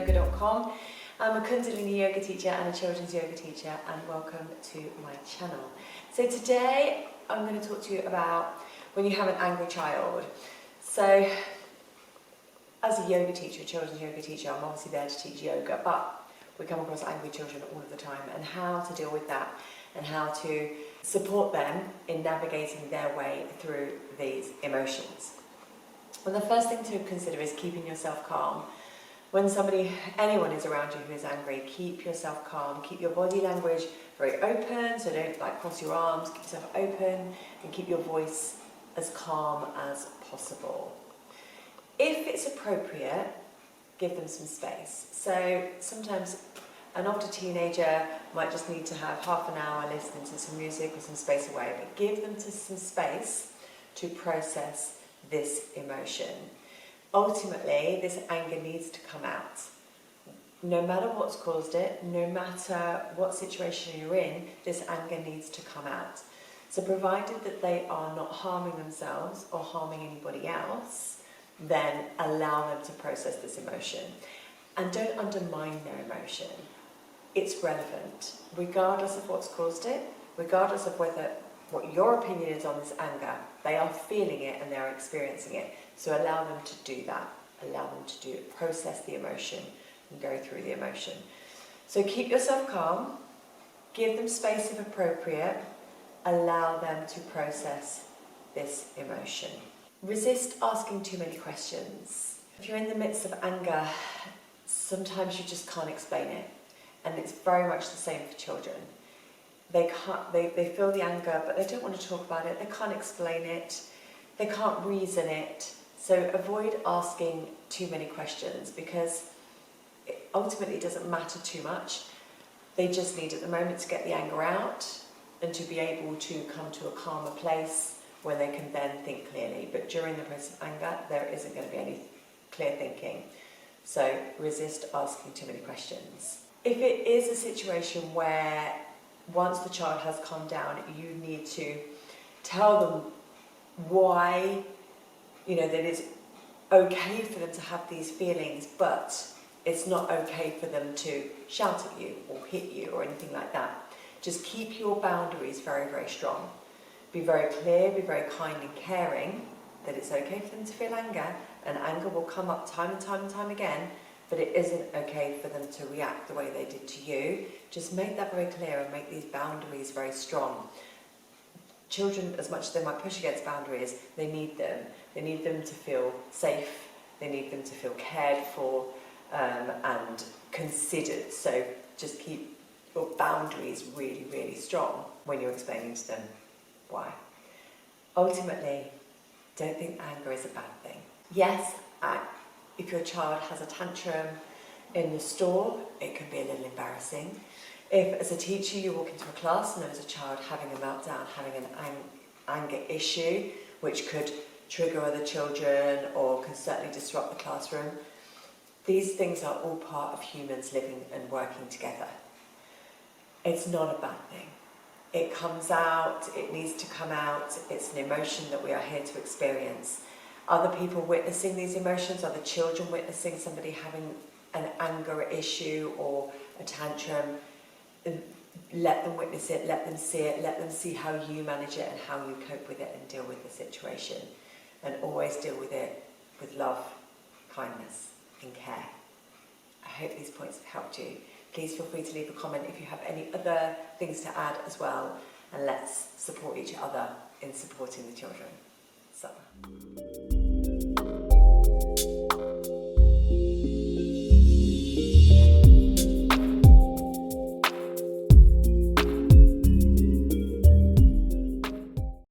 yoga.com. I'm a Kundalini yoga teacher and a children's yoga teacher, and welcome to my channel. So today I'm going to talk to you about when you have an angry child. So as a yoga teacher, a children's yoga teacher, I'm obviously there to teach yoga, but we come across angry children all of the time, and how to deal with that and how to support them in navigating their way through these emotions. Well, the first thing to consider is keeping yourself calm. When anyone is around you who is angry, keep yourself calm. Keep your body language very open, so don't cross your arms. Keep yourself open and keep your voice as calm as possible. If it's appropriate, give them some space. So sometimes an older teenager might just need to have half an hour listening to some music or some space away, but give them some space to process this emotion. Ultimately, this anger needs to come out. No matter what's caused it, no matter what situation you're in, this anger needs to come out. So provided that they are not harming themselves or harming anybody else, then allow them to process this emotion. And don't undermine their emotion. It's relevant, regardless of what's caused it, regardless of what your opinion is on this anger. They are feeling it and they're experiencing it. So allow them to do that. Allow them to process the emotion and go through the emotion. So keep yourself calm, give them space if appropriate, allow them to process this emotion. Resist asking too many questions. If you're in the midst of anger, sometimes you just can't explain it. And it's very much the same for children. They feel the anger, but they don't want to talk about it. They can't explain it. They can't reason it. So avoid asking too many questions, because ultimately it doesn't matter too much. They just need at the moment to get the anger out and to be able to come to a calmer place where they can then think clearly. But during the process of anger, there isn't going to be any clear thinking. So resist asking too many questions. If it is a situation where once the child has calmed down, you need to tell them why, that it's okay for them to have these feelings, but it's not okay for them to shout at you or hit you or anything like that. Just keep your boundaries very, very strong. Be very clear, be very kind and caring that it's okay for them to feel anger, and anger will come up time and time and time again, but it isn't okay for them to react the way they did to you. Just make that very clear and make these boundaries very strong. Children, as much as they might push against boundaries, they need them. They need them to feel safe. They need them to feel cared for and considered. So just keep your boundaries really, really strong when you're explaining to them why. Ultimately, don't think anger is a bad thing. Yes, if your child has a tantrum in the store, it can be a little embarrassing. If, as a teacher, you walk into a class and there's a child having a meltdown, having an anger issue, which could trigger other children or can certainly disrupt the classroom, these things are all part of humans living and working together. It's not a bad thing. It comes out, it needs to come out, it's an emotion that we are here to experience. Other people witnessing these emotions, other children witnessing somebody having an anger issue or a tantrum, let them witness it, let them see it, let them see how you manage it and how you cope with it and deal with the situation. And always deal with it with love, kindness and care. I hope these points have helped you. Please feel free to leave a comment if you have any other things to add as well, and let's support each other in supporting the children. So.